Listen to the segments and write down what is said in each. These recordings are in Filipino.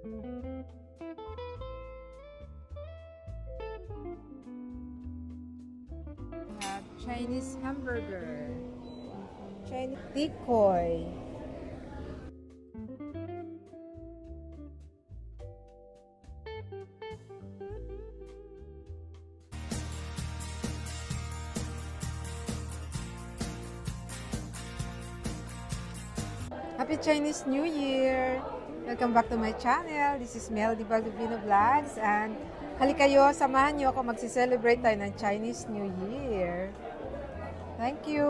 We have Chinese hamburger, Chinese decoy. Happy Chinese New Year! Welcome back to my channel. This is Melody Baldovino Vlogs and halika kayo, samahan niyo ako magsi-celebrate tayo ng Chinese New Year. Thank you!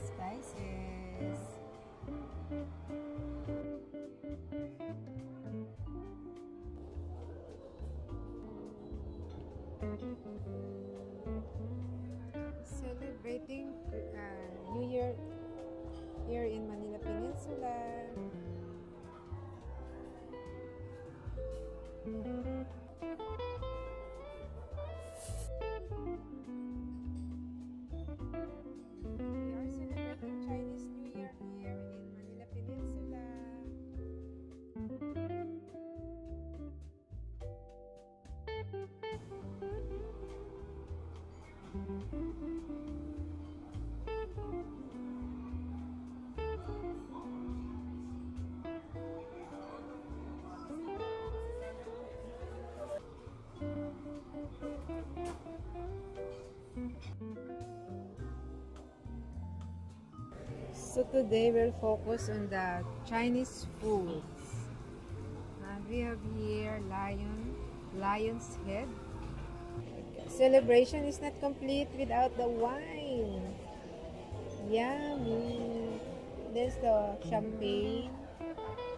Spices. Celebrating New Year here in Manila Peninsula. So today we'll focus on the Chinese foods. And we have here lion's head. Celebration is not complete without the wine. Yummy. There's the champagne,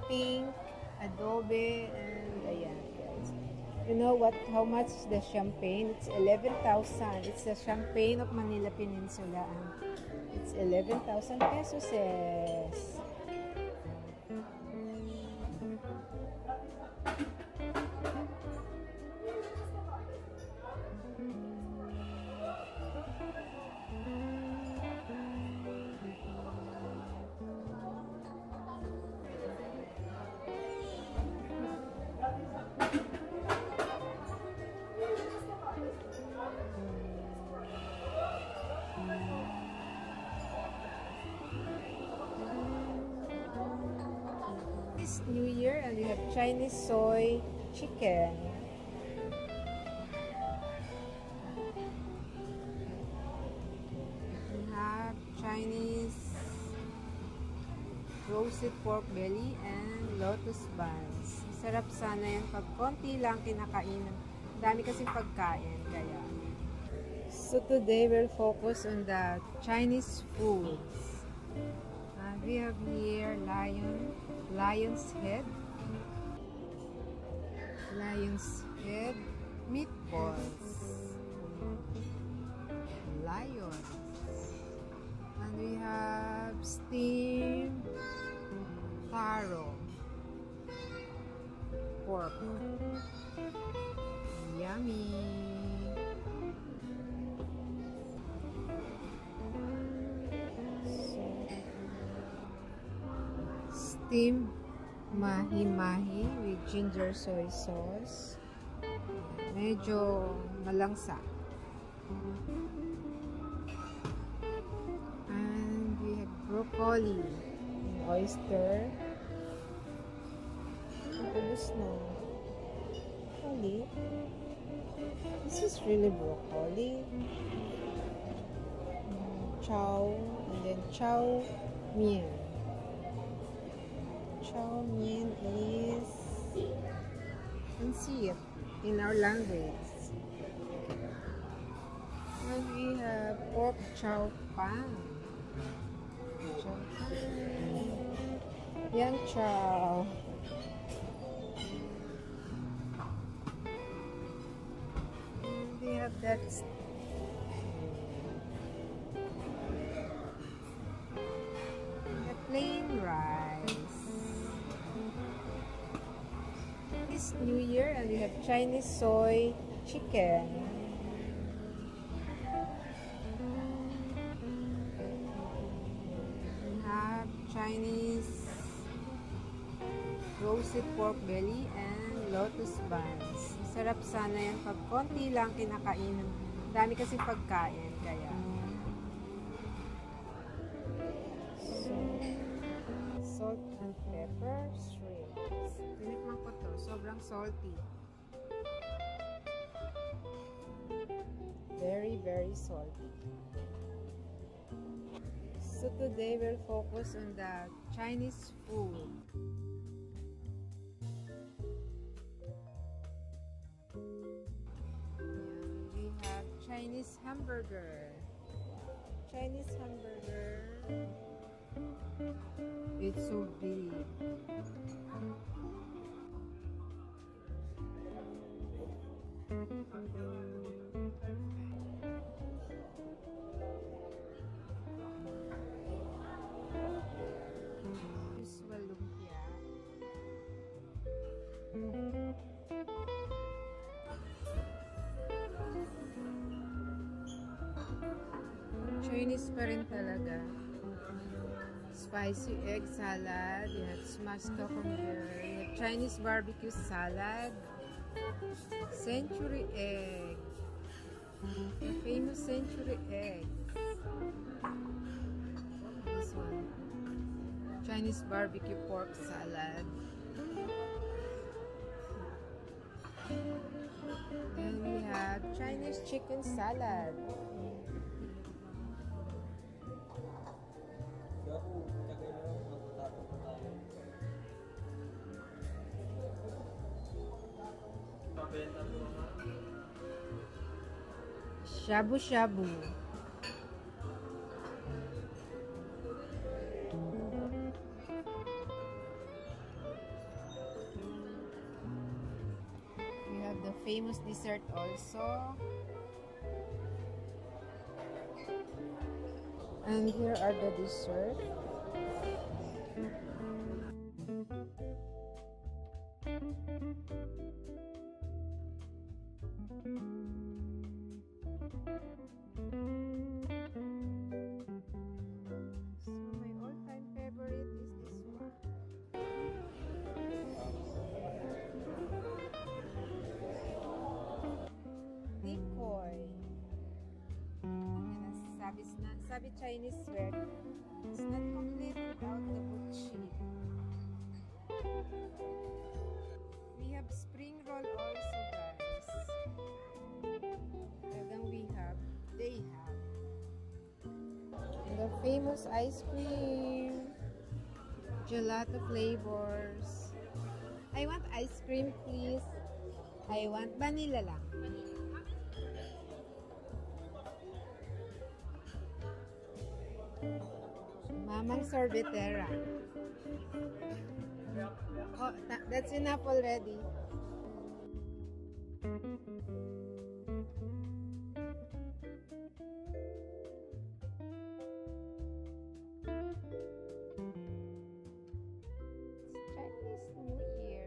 pink, adobe, and ayan, guys. You know what? How much is the champagne? It's 11,000. It's the champagne of Manila Peninsula. It's 11,000 pesos. New Year, and we have Chinese soy chicken. We have Chinese roasted pork belly and lotus buns. Sarap sana yan pag konti lang kinakain. Dami kasing pagkain, kaya. So today we'll focus on the Chinese foods. We have here lion's head, meatballs, lions, and we have steamed taro, pork. Yummy! Steamed mahi-mahi with ginger soy sauce. Medyo malangsa. And we have broccoli and oyster. Ubus na. Broccoli. This is really broccoli. Chow and then chow mein. Chow mein is pancit in our language. And we have pork chow pan. Chow pan. Yang chow. And we have that plain rice. It's New Year and we have Chinese soy chicken. We have Chinese roasted pork belly and lotus buns. Sarap sana yan pag konti lang kinakainan. Dami kasi pagkain kaya. Salt and pepper shrimps. Tinikman ko to. Sobrang salty. Very, very salty. So today we'll focus on the Chinese food. And we have Chinese hamburger. Chinese hamburger. It's so big. Usual lumpia. Chinese pa rin talaga. Spicy egg salad, you have smashed cucumber, you have Chinese barbecue salad, century egg, the famous century egg. This one, Chinese barbecue pork salad. Then we have Chinese chicken salad. Shabu-shabu. We have the famous dessert also. And here are the dessert. Sabi Chinese word, it's not complete without the buchi. We have spring roll also, guys. Talagang we have, they have. And the famous ice cream, gelato flavors. I want ice cream, please. I want vanilla lang. Mamang sorbetera. Oh, that's enough already. It's Chinese New Year.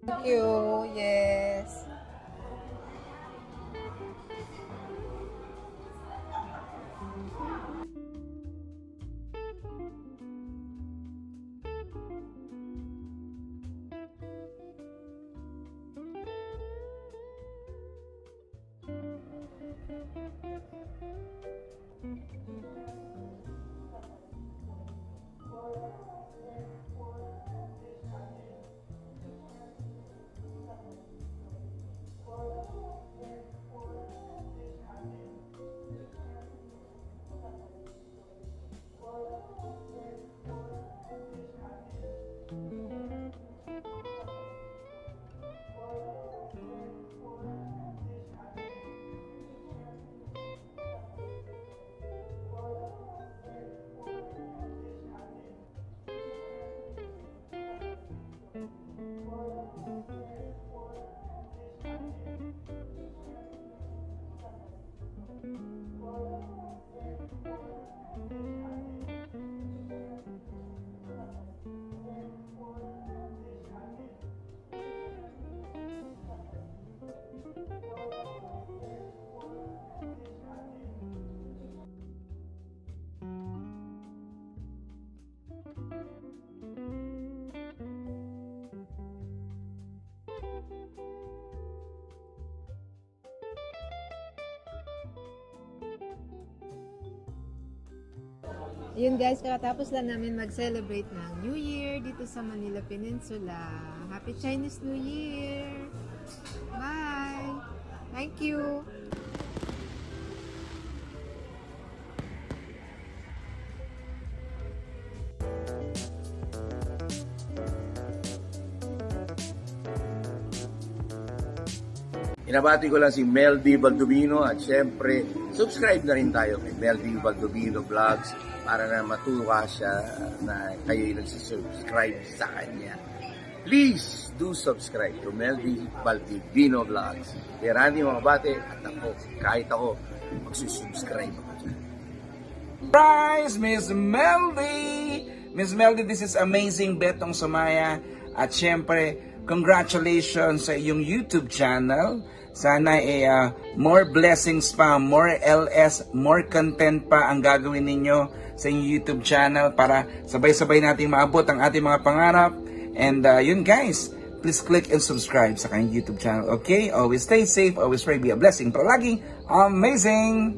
Thank you. Yes. Yun guys, kakatapos lang namin mag-celebrate ng New Year dito sa Manila Peninsula. Happy Chinese New Year! Bye! Thank you! Inabati ko lang si Mel D. Baldovino at syempre, subscribe na rin tayo kay Mel D. Baldovino Vlogs para na matuwa siya na kayo'y nagsisubscribe sa kanya. Please do subscribe to Mel D. Baldovino Vlogs. Kaya Randy mga bate at ako, kahit ako, magsusubscribe ako dyan. Surprise, Miss Meldy! Miss Meldy, this is amazing, Betong Sumaya. At syempre, congratulations sa iyong YouTube channel. Sana more blessings pa, more LS, more content pa ang gagawin ninyo sa inyong YouTube channel para sabay-sabay natin maabot ang ating mga pangarap. And yun guys, please click and subscribe sa kanyang YouTube channel. Okay? Always stay safe, always pray, be a blessing. Pero laging amazing!